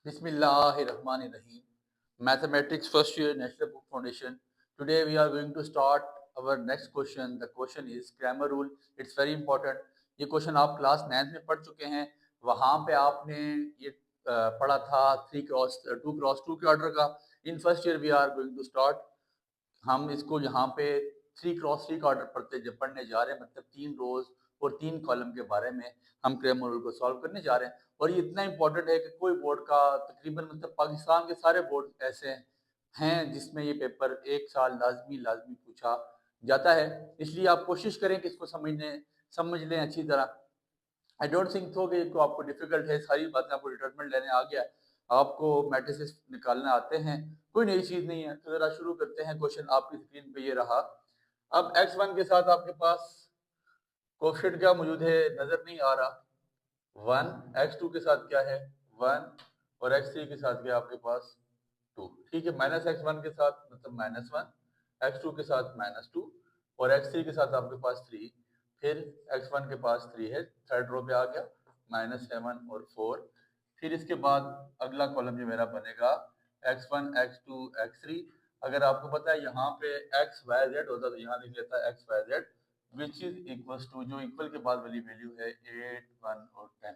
Bismillahirrahmanirrahim. Mathematics first year National Book Foundation. Today we are going to start our next question. The question is grammar rule. It's very important. ये question आप class 9th में पढ़ चुके हैं. वहाँ पे आपने ये पढ़ा था 3x2 के ऑर्डर का. In first year we are going to start. हम इसको यहाँ पे 3x3 का ऑर्डर पढ़ने जा रहे हैं, मतलब 3 रोज और 3 कॉलम के बारे में हम ग्रामर रूल को सॉल्व करने जा रहे हैं. और ये इतना इंपॉर्टेंट है कि कोई बोर्ड का तकरीबन मतलब पाकिस्तान के सारे बोर्ड ऐसे हैं जिसमें ये पेपर एक साल लाजमी पूछा जाता है. इसलिए आप कोशिश करें कि इसको समझ लें अच्छी तरह. आई डोंट थिंक सो कि आपको डिफिकल्ट है. सारी बातें आपको डिटरमिनेंट लेने आ गया है, आपको मैट्रिसेस निकालना आते हैं, कोई नई चीज नहीं है. तो जरा शुरू करते हैं. क्वेश्चन आपकी स्क्रीन पे ये रहा. अब x1 के साथ आपके पास कोएफिशिएंट क्या मौजूद है नजर नहीं आ रहा. 1. x2 के साथ क्या है 1 और x3 के साथ क्या है आपके पास 2. ठीक है. -x1 के साथ मतलब -1, x2 के साथ -2 और x3 के साथ आपके पास 3. फिर x1 के पास 3 है, थर्ड रो पे आ गया -7 और 4. फिर इसके बाद अगला कॉलम जो मेरा बनेगा x1 x2 x3. अगर आपको पता है यहाँ पे x y z होता तो यहाँ लिख लेता x y z which is equals to, जो इक्वल के बाद वाली वैल्यू है 8 1 और 10.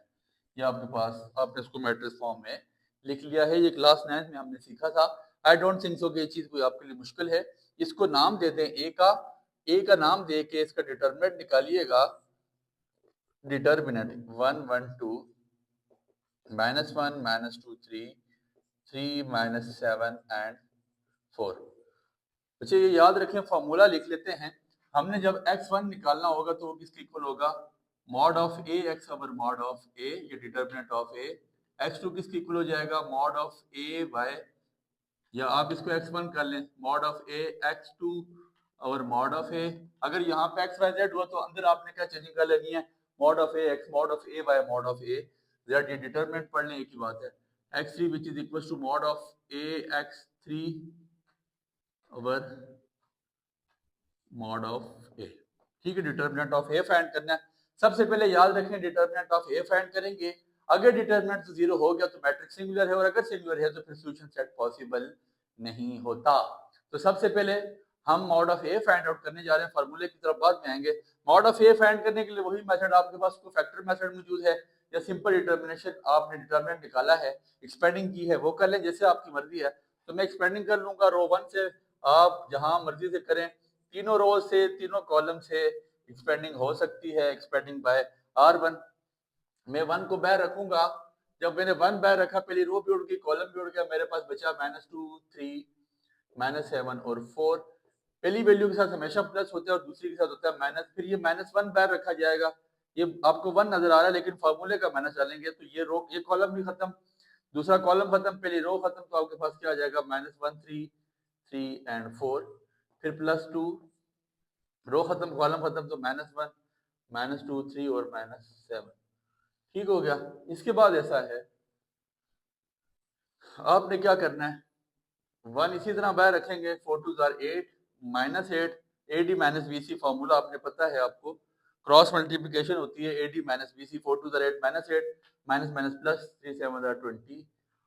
ये आपके पास आपने इसको मैट्रिक्स फॉर्म में लिख लिया है. ये क्लास 9 में हमने सीखा था. आई डोंट थिंक सो कि ये चीज कोई आपके लिए मुश्किल है. इसको नाम दे दें ए का नाम दे के इसका डिटरमिनेंट निकालिएगा. Determinant 1 1 2 -1 -2 3 3 -7 and 4. अच्छा ये याद रखें, फॉर्मूला लिख लेते हैं. हमने जब x1 निकालना होगा तो वो किसके इक्वल होगा mod of A X over mod of A, ये डिटरमिनेंट ऑफ ए. x2 किसके इक्वल हो जाएगा मॉड ऑफ ए वाई, या आप इसको x1 कर लें मॉड ऑफ ए x2 और मॉड ऑफ ए. अगर यहाँ पे x y z हुआ तो अंदर आपने क्या चेंजिंग कर लेनी है mod of A X mod of A Y mod of A Z. ये डिटरमिनेंट पढ़ लें, एक ही बात है. x3 which is equal to mod of A x3 over mod of A. ठीक है. डिटरमिनेंट ऑफ ए फाइंड करना है. सबसे पहले याद रखें डिटरमिनेंट ऑफ ए फाइंड करेंगे. अगर डिटरमिनेंट तो 0 हो गया तो मैट्रिक्स सिंगुलर है, और अगर सिंगुलर है तो फिर सॉल्यूशन सेट पॉसिबल नहीं होता. तो सबसे पहले हम mod of A find out करने जा रहे हैं. फार्मूले की तरफ बाद में आएंगे. मॉड ऑफ ए फाइंड करने के लिए वही मेथड आपके पास को फैक्टर मेथड मौजूद है, या सिंपल डिटरमिनेशन. आपने डिटरमिनेंट निकाला है, एक्सपेंडिंग की है, वो कर लें जैसे आपकी मर्जी है. तो मैं एक्सपेंडिंग कर लूंगा रो 1 से. आप जहां मर्जी से करें, तीनों रो से तीनों कॉलम से एक्सपेंडिंग हो सकती है. Expanding by R1. मैं 1 को बाहर रखूंगा. जब मैंने 1 बाहर रखा, पहली रो भी उड़ गई, कॉलम भी उड़ गया, मेरे पास बचा -2 3 -7 और 4. पहली वैल्यू के साथ हमेशा प्लस होता है और दूसरी के साथ होता है माइनस. फिर ये -1 बाहर रखा जाएगा. ये आपको 1 नजर आ रहा है लेकिन फार्मूले का माइनस डालेंगे तो ये कॉलम भी खत्म, दूसरा कॉलम खत्म, पहली रो खत्म. तो आपके पास क्या आ जाएगा -1 3 3 एंड 4. फिर +2, रो खत्म कॉलम खत्म, तो -1 -2 3 और -7. ठीक हो गया. इसके बाद ऐसा है, आपने क्या करना है 1 इसी तरह बाहर रखेंगे. 4 2 8 -8 AD -BC फार्मूला आपने पता है आपको. क्रॉस मल्टीप्लिकेशन होती है AD -BC. 4 2 8 -8 minus minus plus 3 7 20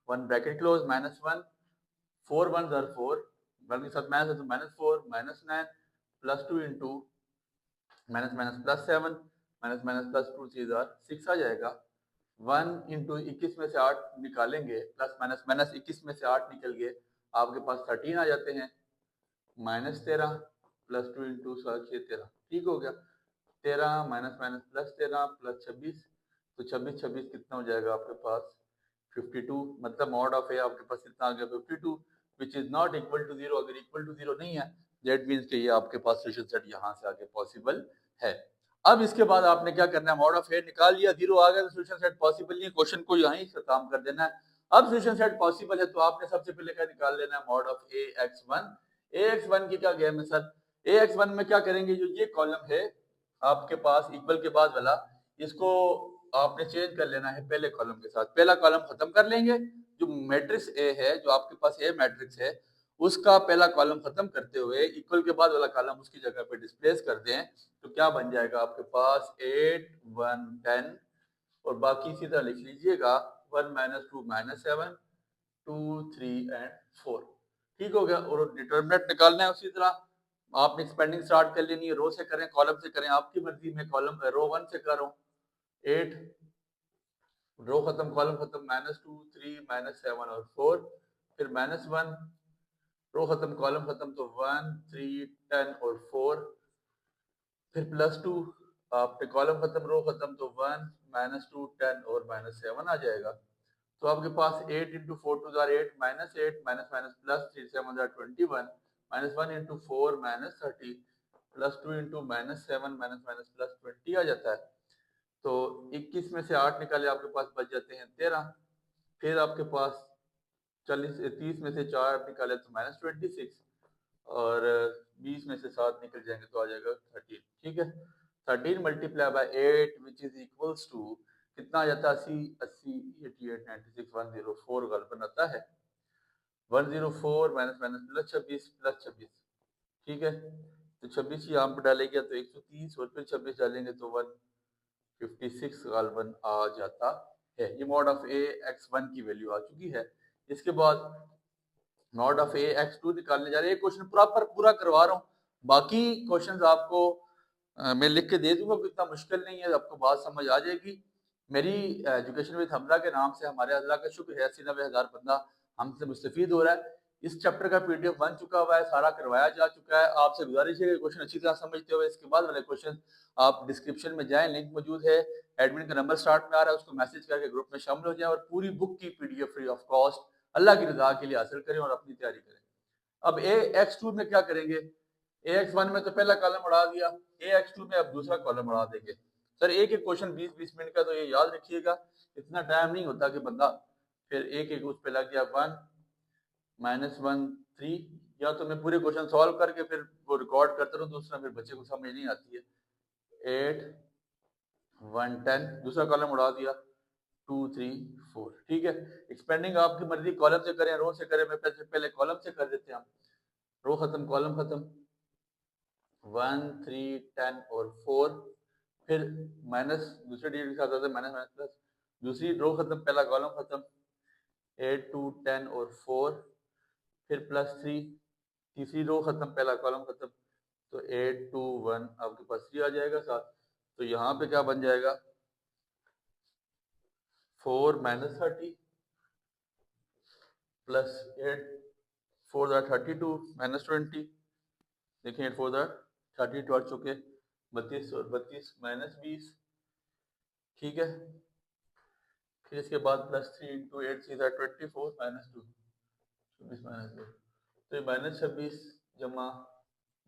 1 bracket close -1 4 1 4 1 के साथ माइनस है तो -4 -9 +2 इंटू +7 +2 3 6 आ जाएगा. 1 इंटू 21 में से 8 निकालेंगे, प्लस माइनस 21 में से 8 निकल गए, आपके पास 13 आ जाते हैं. -13 +2 इंटू 6 13. ठीक हो गया. 13 -13 +26, तो 26 कितना हो जाएगा आपके पास 52. मतलब मॉड ऑफ ए आपके पास कितना आ गया 52, which is not equal to 0. अगर इक्वल टू 0 नहीं है दैट मीन्स कि ये आपके पास सॉल्यूशन सेट यहाँ से आगे पॉसिबल है. अब इसके बाद आपने क्या करना है, मॉड ऑफ ए निकाल लिया, 0 आ गया तो सॉल्यूशन सेट पॉसिबल नहीं है. क्वेश्चन को यहीं से काम कर देना है. अब सॉल्यूशन सेट पॉसिबल है तो आपने सबसे पहले क्या निकाल लेना है mod of A x one की क्या गेम है सर. ए एक्स वन में क्या करेंगे, जो ये कॉलम है आपके पास इक्वल के बाद वाला, इसको आपने चेंज कर लेना है पहले कॉलम के साथ. पहला कॉलम खत्म कर लेंगे. जो मैट्रिक्स ए है, जो आपके पास ए मैट्रिक्स है, उसका पहला कॉलम खत्म करते हुए इक्वल के बाद वाला कॉलम उसकी जगह पे डिस्प्लेस कर दें. तो क्या बन जाएगा आपके पास 8 1 10 और बाकी इसी तरह लिख लीजिएगा 1 -2 -7 2, 3 एंड 4। ठीक हो गया। और डिटर्मिनेंट निकालना है उसी तरह आपने एक्सपेंडिंग स्टार्ट कर लेनी है, रो से करें कॉलम से करें, आपकी मर्जी में। कॉलम रो 1 से कर रहा हूँ 8, रो खत्म कॉलम खत्म, -2, 3, -7 और 4, फिर -1, रो खत्म कॉलम खत्म, तो 1, 3, 10 और 4, फिर +2, आपने कॉलम खत्म रो खत्म, तो 1, -2, 10 और -7 आ जाएगा। तो आपके पास 8 इंटू 4 टू जार 8, -8 माइनस माइनस प्लस 3 7 जार 21, -1 into 4 -30, +2 into -7 minus minus plus 20 आ जाता है। तो 21 में से 8 निकाले आपके पास बच जाते हैं 13। फिर आपके पास 30 में से 4 निकाले तो -26, और 20 में से 7 निकल जाएंगे तो आ जाएगा 13। ठीक है, 13 multiply by 8 which is equals to कितना आ जाता है? 80, 88, 96, 104 गलपन आता है। 104 माइनस माइनस प्लस 26 प्लस 26। ठीक है, तो 26 यहाँ पर डालेंगे तो 130, और फिर 26 डालेंगे तो 156 गालबन आ जाता है। ये मॉड ऑफ ए एक्स 1 की वैल्यू आ चुकी है। इसके बाद मॉड ऑफ ए एक्स 2 निकालने जा रहे हैं। क्वेश्चन पूरा करवा रहा हूँ, बाकी क्वेश्चंस आपको मैं लिख के दे दूंगा, इतना मुश्किल नहीं है, आपको बात समझ आ जाएगी। मेरी एजुकेशन विद हमजा के नाम से हमारे अल्लाह का शुक्र है 80-90 हज़ार बंदा हमसे मुस्तफीद हो रहा है। इस चैप्टर का पीडीएफ बन चुका हुआ है, सारा करवाया जा चुका है। आपसे गुजारिश है कि क्वेश्चन अच्छी तरह समझते हुए इसके बाद वाले क्वेश्चन आप डिस्क्रिप्शन में जाएं, लिंक मौजूद है, एडमिन का नंबर स्टार्ट में आ रहा है, उसको मैसेज करके ग्रुप में शामिल हो जाएं और पूरी बुक की पीडीएफ फ्री ऑफ कॉस्ट अल्लाह की रजा के लिए हासिल करें और अपनी तैयारी करें। अब ए एक्स 2 में क्या करेंगे? ए एक्स 1 में तो पहला कॉलम बढ़ा दिया, ए एक्स 2 में अब दूसरा कॉलम बढ़ा देंगे। सर एक एक क्वेश्चन 20-20 मिनट का, तो ये याद रखिएगा, इतना टाइम नहीं होता कि बंदा फिर एक एक उस पे लग गया 1, -1, 3, या तो मैं पूरे क्वेश्चन सॉल्व करके फिर वो रिकॉर्ड करता रहूं, दूसरा फिर बच्चे को समझ नहीं आती है। 8, 1, 10, दूसरा कॉलम उड़ा दिया 2, 3, 4। ठीक है, एक्सपेंडिंग आपकी मर्जी, कॉलम से करें रो से करें, मैं पहले कॉलम से कर देते हैं हम। रो खत्म कॉलम खत्म, 1, 3, 10 और 4, फिर माइनस दूसरे डिजिट के साथ आता है माइनस माइनस प्लस, दूसरी रो खत्म पहला कॉलम खत्म, 8, 2, 10 और 4, फिर +3, तीसरी रो खत्म पहला कॉलम खत्म, तो 8, 2, 1 आपके पास 3 आ जाएगा साथ। तो यहाँ पे क्या बन जाएगा? 4 -30 प्लस 8, 4 32 -20, देखिए 8 4 32 आ चुके, 32 और 32 -20। ठीक है, फिर इसके बाद +3 इंटू 8 सीधा 24 -2, 24 -2, तो ये -26 जमा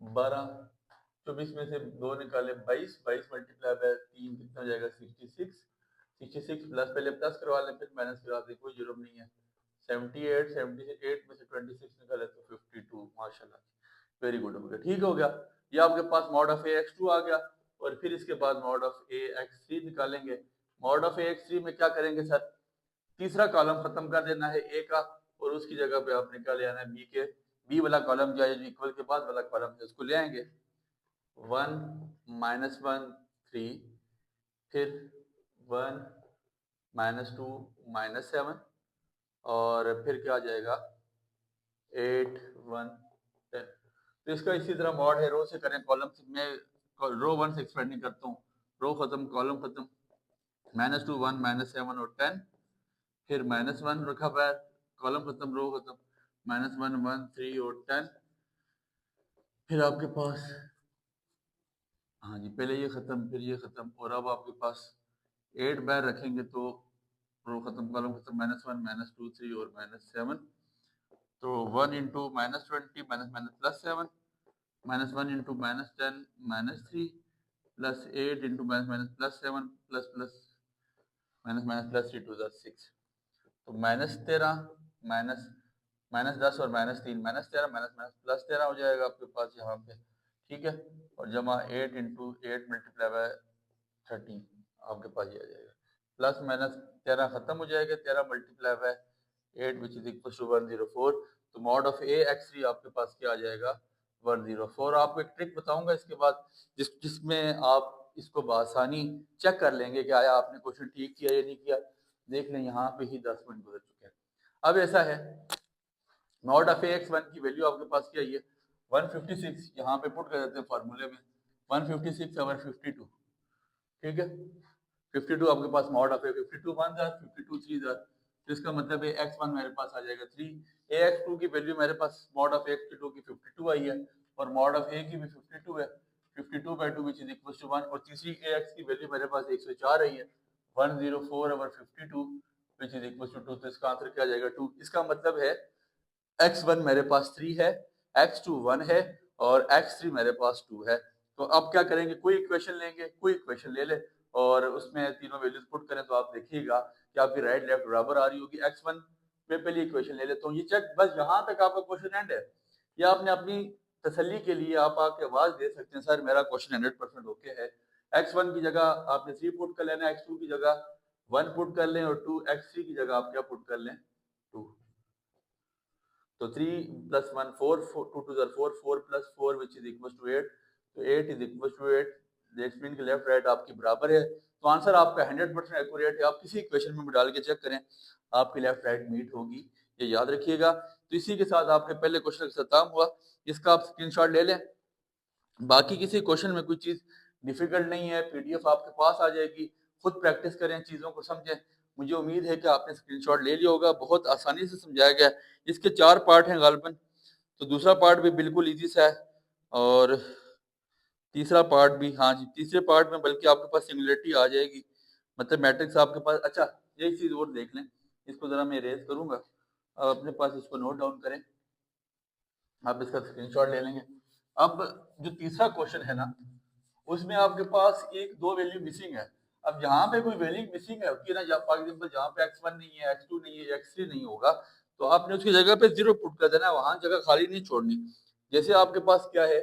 12, 24 में से 2 निकाले 22, 22 मल्टीप्लाई बाय 3 कितना हो जाएगा? 66, 66 प्लस पहले प्लस करवा लें फिर माइनस करवा दें, कोई जुर्म नहीं है। 78, 78 में से 26 निकाले तो 52, माशाल्लाह, वेरी गुड हो गया। ठीक हो गया, ये आपके पास मॉड ऑफ ए एक्स 2 आ गया। और फिर इसके बाद मॉड ऑफ ए एक्स 3 निकालेंगे। मॉड ऑफ ए एक्स 3 में क्या करेंगे सर? तीसरा कॉलम खत्म कर देना है ए का, और उसकी जगह पे आप निकाल आना है बी के। बी वाला कॉलम जो है, जो इक्वल के बाद वाला कॉलम है, उसको ले आएंगे। 1, -1, 3, फिर 1, -2, -7, और फिर क्या आ जाएगा? 8, 1, 10। तो इसका इसी तरह मॉड है, रो से करें कॉलम से। मैं रो 1 से एक्सपेंडिंग करता हूँ, रो खत्म कॉलम खत्म, -2, 1, -7 और 10, फिर -1 रखा हुआ है, कॉलम खत्म रो खत्म, -1, 1, 3 और 10, फिर आपके पास, हाँ जी, पहले ये खत्म फिर ये खत्म, और अब आपके पास 8 बार रखेंगे तो रो खत्म कॉलम खत्म, -1, -2, 3 और -7, तो 1 into -20 minus minus +7, -1 into -10 -3, +8 into -7 plus plus -3 to the 6, तो -13 माइनस -10 और -3 -13 +13 हो जाएगा आपके पास यहाँ पे। ठीक है, और जमा 8 इंटू 8 मल्टीप्लाई बाय 13 आपके पास ये आ जाएगा। प्लस माइनस 13 खत्म हो जाएगा, 13 multiply by 8 which is equal to 104। तो मॉड ऑफ ए एक्स 3 आपके पास क्या आ जाएगा? 104। आपको एक ट्रिक बताऊंगा इसके बाद, जिसमें आप इसको बआसानी चेक कर लेंगे कि आया आपने क्वेश्चन ठीक किया या नहीं किया। देख लें, यहाँ पे ही 10 मिनट गुजर चुके हैं। अब ऐसा है, मॉड ऑफ x1 की वैल्यू आपके पास क्या है 156, यहाँ पे पुट कर देते हैं फार्मूले में 156 ओवर 52, ठीक है। 52 आपके पास मॉड ऑफ 52 1 जार 52 3 जार, तो इसका मतलब है x1 मेरे पास आ जाएगा 3, ax2 की वैल्यू मेरे पास मॉड ऑफ x2 की 52 आई है और मॉड ऑफ a की भी 52 है, 52/2 विच इज इक्वल टू 1, और तीसरी ax की वैल्यू मेरे पास 104 आई है 104 over 52 which is equal to 2, तो इसका आंसर क्या आ जाएगा 2। इसका मतलब है x1 मेरे पास 3 है, x2 1 है और x3 मेरे पास 2 है। तो अब क्या करेंगे, कोई इक्वेशन लेंगे, कोई इक्वेशन ले ले और उसमें तीनों वैल्यूज पुट करें तो आप देखिएगा कि आपकी राइट लेफ्ट बराबर आ रही होगी। x1 में पहली इक्वेशन ले लेता हूँ, ये चेक, बस यहाँ तक आपका क्वेश्चन एंड है। या आपने अपनी तसल्ली के लिए आप आके आवाज दे सकते हैं सर मेरा क्वेश्चन 100% ओके है। x1 की जगह आपने 3 पुट कर लेना, x2 की जगह 1 पुट कर लें और 2, x3 की जगह आप क्या पुट कर लें 2। तो 3 + 1 4, 2 2 4 4 + 4 विच इज इक्वल टू 8, तो 8 is equal to 8, that's mean कि लेफ्ट राइट आपकी बराबर है, तो आंसर आपका 100% एक्यूरेट है। आप किसी इक्वेशन में भी डाल के चेक करें, आपकी लेफ्ट राइट मीट होगी, ये याद रखिएगा। तो इसी के साथ आपके पहले क्वेश्चन का खत्म हुआ, इसका आप स्क्रीनशॉट ले लें। बाकी किसी क्वेश्चन में कोई चीज़ डिफिकल्ट नहीं है, पीडीएफ आपके पास आ जाएगी, खुद प्रैक्टिस करें, चीज़ों को समझें। मुझे उम्मीद है कि आपने स्क्रीनशॉट ले लिया होगा, बहुत आसानी से समझाया गया है। इसके 4 पार्ट हैं गालिबन, तो दूसरा पार्ट भी बिल्कुल ईजी सा है और तीसरा पार्ट भी, हाँ जी, तीसरे पार्ट में बल्कि आपके पास सिंगुलरिटी आ जाएगी, मतलब मैट्रिक्स आपके पास। अच्छा, एक चीज़ और देख लें, इसको ज़रा मैं इरेज करूँगा, आप अपने पास इसको नोट डाउन करें, आप इसका स्क्रीनशॉट ले लेंगे। अब जो तीसरा क्वेश्चन है ना, उसमें आपके पास एक दो वैल्यू मिसिंग है। अब यहाँ पे कोई वैल्यू मिसिंग है कि ना, फॉर एग्जांपल जहाँ पे x1 नहीं है, x2 नहीं है, x3 नहीं होगा, तो आपने उसकी जगह पे 0 पुट कर देना है, वहां जगह खाली नहीं छोड़नी। जैसे आपके पास क्या है,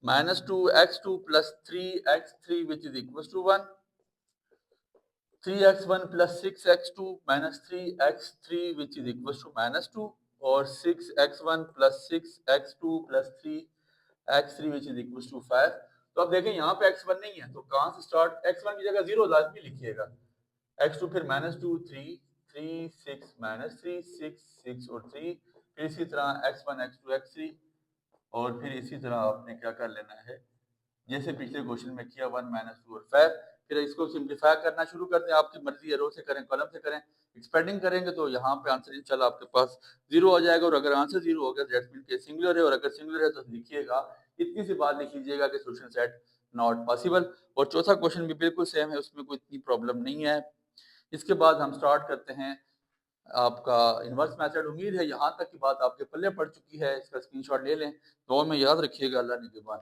-2x2 + 3x3 which is equal to 1, 3x1 + 6x2 - 3x3 which is equal to -2, और 6x1 + 6x2 + 3x3 which is equal to 5। तो अब देखें यहाँ पे x1 नहीं है, तो कहाँ से स्टार्ट, x1 की जगह 0 लाजमी लिखिएगा, x2 फिर -2 3 3 6 -3 6 6 और 3, फिर इसी तरह x1 x2 x3, और फिर इसी तरह आपने क्या कर लेना है, जैसे पिछले क्वेश्चन में किया 1 -2 और 5। फिर इसको सिंप्लीफाई करना शुरू कर दें, आपकी मर्जी है, रो से करें कॉलम से करें। एक्सपेंडिंग करेंगे तो यहाँ पे आंसर इंशाल्लाह आपके पास 0 आ जाएगा, और अगर आंसर 0 हो गया दैट मीन के सिंगुलर है, और अगर सिंगुलर है तो लिखिएगा, इतनी सी बात लिख लीजिएगा कि सोल्यूशन सेट नॉट पॉसिबल। और चौथा क्वेश्चन भी बिल्कुल सेम है, उसमें कोई इतनी प्रॉब्लम नहीं है। इसके बाद हम स्टार्ट करते हैं आपका इन्वर्स मेथड। उम्मीद है यहाँ तक की बात आपके पल्ले पड़ चुकी है, इसका स्क्रीनशॉट ले लें, तो में याद रखिएगा। अल्लाह निगहबान।